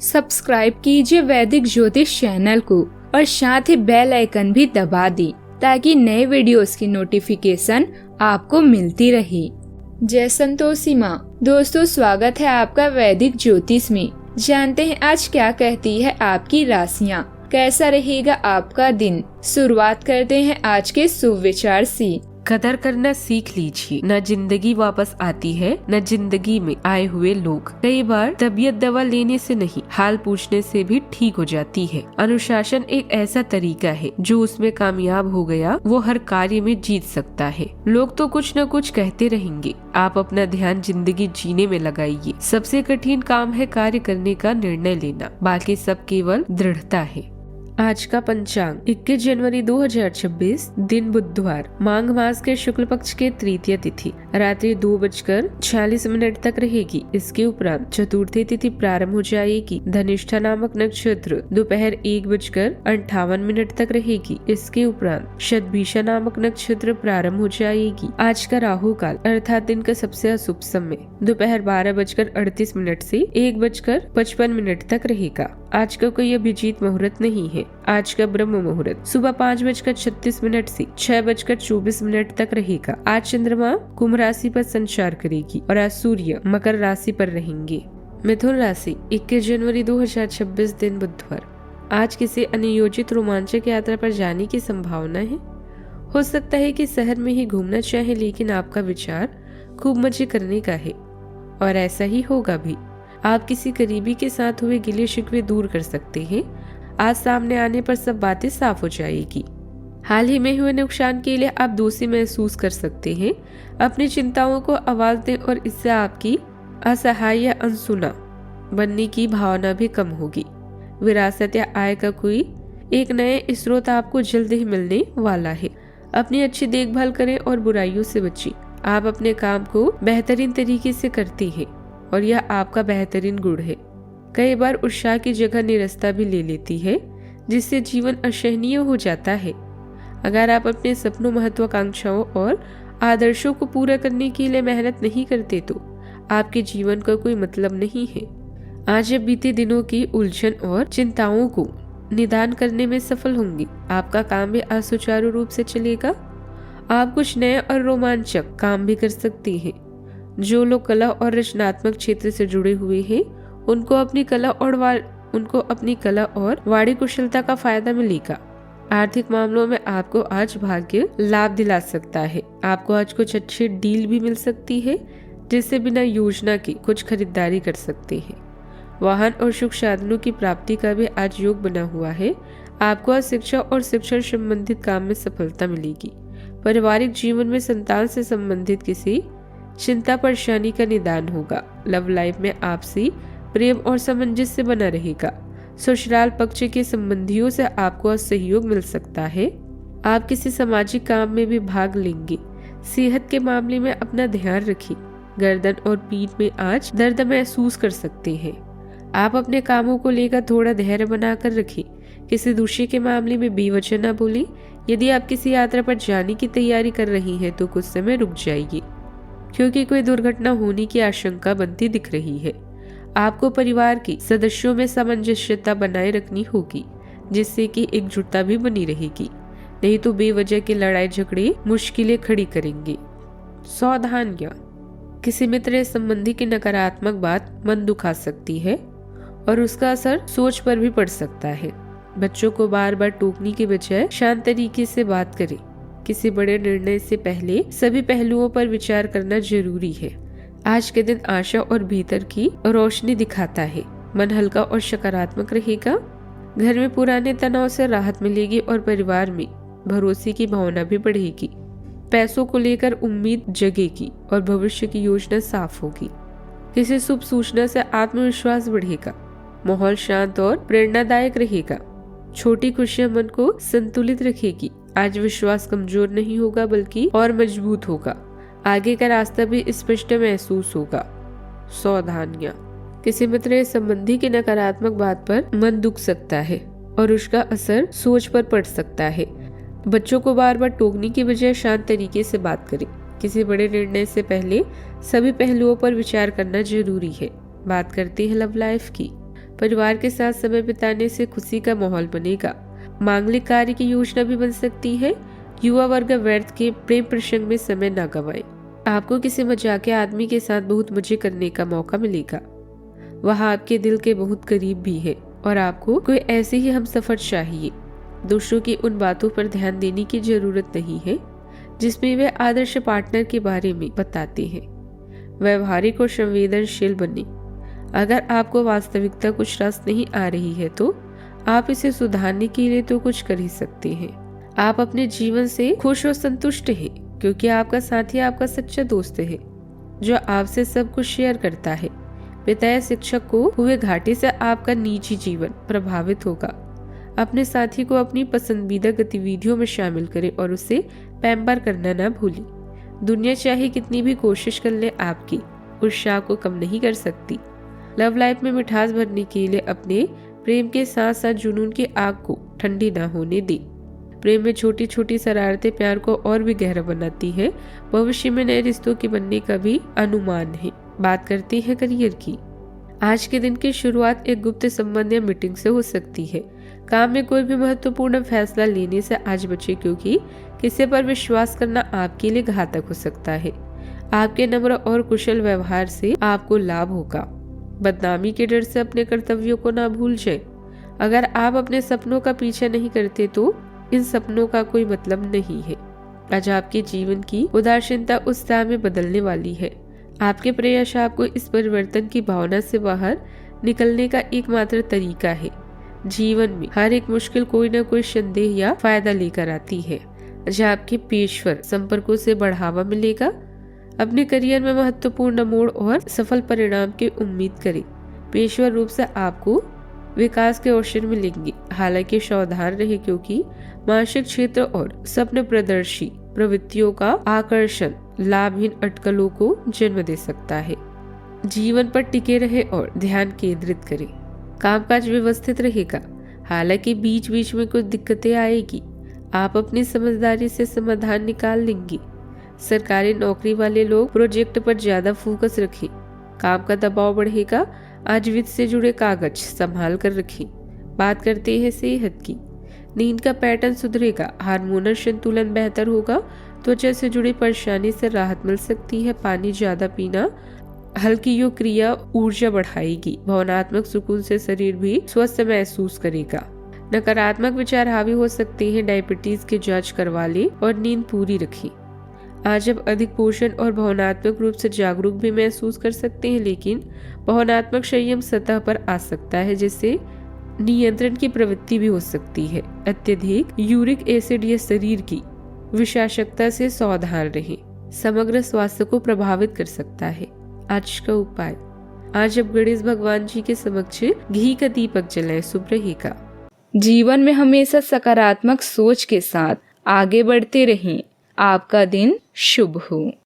Subscribe कीजिए वैदिक ज्योतिष चैनल को और साथ ही बेल आइकन भी दबा दी ताकि नए वीडियोस की नोटिफिकेशन आपको मिलती रहे। जय संतोषी माँ। दोस्तों, स्वागत है आपका वैदिक ज्योतिष में। जानते हैं आज क्या कहती है आपकी राशियाँ, कैसा रहेगा आपका दिन। शुरुआत करते हैं आज के शुभ विचार से। कदर करना सीख लीजिए। न जिंदगी वापस आती है न जिंदगी में आए हुए लोग। कई बार तबीयत दवा लेने से नहीं, हाल पूछने से भी ठीक हो जाती है। अनुशासन एक ऐसा तरीका है जो उसमें कामयाब हो गया वो हर कार्य में जीत सकता है। लोग तो कुछ न कुछ कहते रहेंगे, आप अपना ध्यान जिंदगी जीने में लगाइए। सबसे कठिन काम है कार्य करने का निर्णय लेना, बाकी सब केवल दृढ़ता है। आज का पंचांग 21 जनवरी 2026, दिन बुधवार, माघ मास के शुक्ल पक्ष के तृतीय तिथि रात्रि 2:46 तक रहेगी। इसके उपरांत चतुर्थी तिथि प्रारंभ हो जाएगी। धनिष्ठा नामक नक्षत्र दोपहर 1:58 तक रहेगी। इसके उपरांत शतभिषा नामक नक्षत्र प्रारंभ हो जाएगी। आज का राहु काल अर्थात दिन का सबसे अशुभ समय दोपहर 12:38 से 1:55 तक रहेगा। आज का कोई अभिजीत मुहूर्त नहीं है। आज का ब्रह्म मुहूर्त सुबह 5:36 से 6:24 तक रहेगा। आज चंद्रमा कुंभ राशि पर संचार करेगी और आज सूर्य मकर राशि पर रहेंगे। मिथुन राशि 21 जनवरी 2026, दिन बुधवार। आज किसी अनियोजित रोमांचक यात्रा पर जाने की संभावना है। हो सकता है कि शहर में ही घूमना चाहे, लेकिन आपका विचार खूब मजे करने का है और ऐसा ही होगा भी। आप किसी करीबी के साथ हुए गिले शिकवे दूर कर सकते हैं। आज सामने आने पर सब बातें साफ हो जाएगी। हाल ही में हुए नुकसान के लिए आप दोषी महसूस कर सकते हैं। अपनी चिंताओं को आवाज दें और इससे आपकी असहाय या अनसुना बनने की भावना भी कम होगी। विरासत या आय का कोई एक नए स्रोत आपको जल्द ही मिलने वाला है। अपनी अच्छी देखभाल करें और बुराइयों से बचें। आप अपने काम को बेहतरीन तरीके से करते हैं और यह आपका बेहतरीन गुण है। कई बार उत्साह की जगह निरस्ता भी ले लेती है, जिससे जीवन असहनीय हो जाता है। अगर आप अपने सपनों, महत्वाकांक्षाओं और आदर्शों को पूरा करने के लिए मेहनत नहीं करते तो आपके जीवन का कोई मतलब नहीं है। आज आप बीते दिनों की उलझन और चिंताओं को निदान करने में सफल होंगे। आपका काम भी आज सुचारू रूप से चलेगा। आप कुछ नए और रोमांचक काम भी कर सकते हैं। जो लोग कला और रचनात्मक क्षेत्र से जुड़े हुए हैं उनको अपनी कला और वाणी कुशलता का फायदा मिलेगा। आर्थिक मामलों में आपको आज भाग्य लाभ दिला सकता है। आपको आज कुछ अच्छी डील भी मिल सकती है, जिससे बिना योजना के कुछ खरीदारी कर सकते हैं। वाहन और सुख साधनों की प्राप्ति का भी आज योग बना हुआ है। आपको आज शिक्षा और शिक्षा संबंधित काम में सफलता मिलेगी। पारिवारिक जीवन में संतान से संबंधित किसी चिंता परेशानी का निदान होगा। लव लाइफ में आपसी प्रेम और सामंजस्य बना रहेगा। ससुराल पक्ष के संबंधियों से आपको आज सहयोग मिल सकता है। आप किसी सामाजिक काम में भी भाग लेंगे। सेहत के मामले में अपना ध्यान रखें। गर्दन और पीठ में आज दर्द महसूस कर सकते हैं। आप अपने कामों को लेकर थोड़ा धैर्य बनाकर रखें। किसी दूसरे के मामले में बेवजह न बोलें। यदि आप किसी यात्रा पर जाने की तैयारी कर रही हैं तो कुछ समय रुक जाइए, क्योंकि कोई दुर्घटना होने की आशंका बनती दिख रही है। आपको परिवार के सदस्यों में सामंजस्यता बनाए रखनी होगी, जिससे कि एकजुटता भी बनी रहेगी। नहीं तो बेवजह के लड़ाई झगड़े मुश्किलें खड़ी करेंगे। सावधानियां, किसी मित्र या संबंधी की नकारात्मक बात मन दुखा सकती है और उसका असर सोच पर भी पड़ सकता है। बच्चों को बार बार टोकने की बजाय शांत तरीके से बात करें। किसी बड़े निर्णय से पहले सभी पहलुओं पर विचार करना जरूरी है। आज के दिन आशा और भीतर की रोशनी दिखाता है। मन हल्का और सकारात्मक रहेगा। घर में पुराने तनाव से राहत मिलेगी और परिवार में भरोसे की भावना भी बढ़ेगी। पैसों को लेकर उम्मीद जगेगी और भविष्य की योजना साफ होगी। किसी शुभ सूचना से आत्मविश्वास बढ़ेगा। माहौल शांत और प्रेरणादायक रहेगा। छोटी खुशियां मन को संतुलित रखेगी। आज विश्वास कमजोर नहीं होगा बल्कि और मजबूत होगा। आगे का रास्ता भी स्पष्ट महसूस होगा। सावधानियां, किसी मित्र या संबंधी की नकारात्मक बात पर मन दुख सकता है और उसका असर सोच पर पड़ सकता है। बच्चों को बार बार टोकने की बजाय शांत तरीके से बात करें। किसी बड़े निर्णय से पहले सभी पहलुओं पर विचार करना जरूरी है। बात करते हैं लव लाइफ की। परिवार के साथ समय बिताने से खुशी का माहौल बनेगा। मांगलिक कार्य की योजना भी बन सकती है। युवा वर्ग व्यर्थ के प्रेम प्रसंग में समय न गवाए। आपको किसी मजाकिया आदमी के साथ बहुत मजे करने का मौका मिलेगा। वह आपके दिल के बहुत करीब भी है और आपको कोई ऐसे ही हमसफर चाहिए। दूसरों की उन बातों पर ध्यान देने की जरूरत नहीं है जिसमें वे आदर्श पार्टनर के बारे में बताते हैं। व्यवहारिक और संवेदनशील बने। अगर आपको वास्तविकता कुछ रस नहीं आ रही है तो आप इसे सुधारने के लिए तो कुछ कर ही सकते हैं। आप अपने जीवन से खुश और संतुष्ट हैं क्योंकि आपका साथी आपका सच्चा दोस्त है जो आपसे सब कुछ शेयर करता है। पिता या शिक्षक को हुए घाटे से आपका निजी जीवन प्रभावित होगा। अपने साथी को अपनी पसंदीदा गतिविधियों में शामिल करें और उसे पैम्पर करना ना भूलें। दुनिया चाहे कितनी भी कोशिश कर ले आपकी उत्साह को कम नहीं कर सकती। लव लाइफ में मिठास भरने के लिए अपने प्रेम के साथ साथ जुनून की आग को ठंडी ना होने दे। प्रेम में छोटी छोटी शरारतें प्यार को और भी गहरा बनाती है। भविष्य में नए रिश्तों के बनने का भी अनुमान है। बात करते हैं करियर की। आज के दिन की शुरुआत एक गुप्त संबंध या मीटिंग से हो सकती है। काम में कोई भी महत्वपूर्ण फैसला लेने से आज बचे क्योंकि किसी पर विश्वास करना आपके लिए घातक हो सकता है। आपके नम्र और कुशल व्यवहार से आपको लाभ होगा। बदनामी के डर से अपने कर्तव्यों को ना भूल जाए। अगर आप अपने सपनों का पीछा नहीं करते तो इन सपनों का कोई मतलब नहीं है। आज आपके जीवन की उदासीनता उत्साह में बदलने वाली है। आपके प्रयास आपको इस परिवर्तन की भावना से बाहर निकलने का एकमात्र तरीका है। जीवन में हर एक मुश्किल कोई न कोई संदेह या फायदा लेकर आती है। आज आपके पेशेवर संपर्कों से बढ़ावा मिलेगा। अपने करियर में महत्वपूर्ण मोड़ और सफल परिणाम की उम्मीद करें। पेशेवर रूप से आपको विकास के अवसर मिलेंगे। हालांकि सावधान रहे क्योंकि मानसिक क्षेत्र और स्वप्न प्रदर्शी प्रवृत्तियों का आकर्षण लाभहीन अटकलों को जन्म दे सकता है। जीवन पर टिके रहे और ध्यान केंद्रित करें। कामकाज व्यवस्थित रहेगा। हालांकि बीच बीच में कुछ दिक्कतें आएगी। आप अपनी समझदारी से समाधान निकाल लेंगे। सरकारी नौकरी वाले लोग प्रोजेक्ट पर ज्यादा फोकस रखें। काम का दबाव बढ़ेगा। आज वित्त से जुड़े कागज संभाल कर रखें। बात करते हैं सेहत की। नींद का पैटर्न सुधरेगा। हार्मोनल संतुलन बेहतर होगा। त्वचा से जुड़ी परेशानी से राहत मिल सकती है। पानी ज्यादा पीना हल्की योग क्रिया ऊर्जा बढ़ाएगी। भावनात्मक सुकून से शरीर भी स्वस्थ महसूस करेगा। नकारात्मक विचार हावी हो सकते हैं। डायबिटीज की जांच करवा ले और नींद पूरी रखें। आज आप अधिक पोषण और भावनात्मक रूप से जागरूक भी महसूस कर सकते हैं, लेकिन भावनात्मक संयम सतह पर आ सकता है जिससे नियंत्रण की प्रवृत्ति भी हो सकती है। अत्यधिक यूरिक एसिड या शरीर की विषाक्तता से सावधान रहें। समग्र स्वास्थ्य को प्रभावित कर सकता है। आज का उपाय। आज आप गणेश भगवान जी के समक्ष घी का दीपक जलाएं, शुभ रहेगा। जीवन में हमेशा सकारात्मक सोच के साथ आगे बढ़ते रहें। आपका दिन शुभ हो।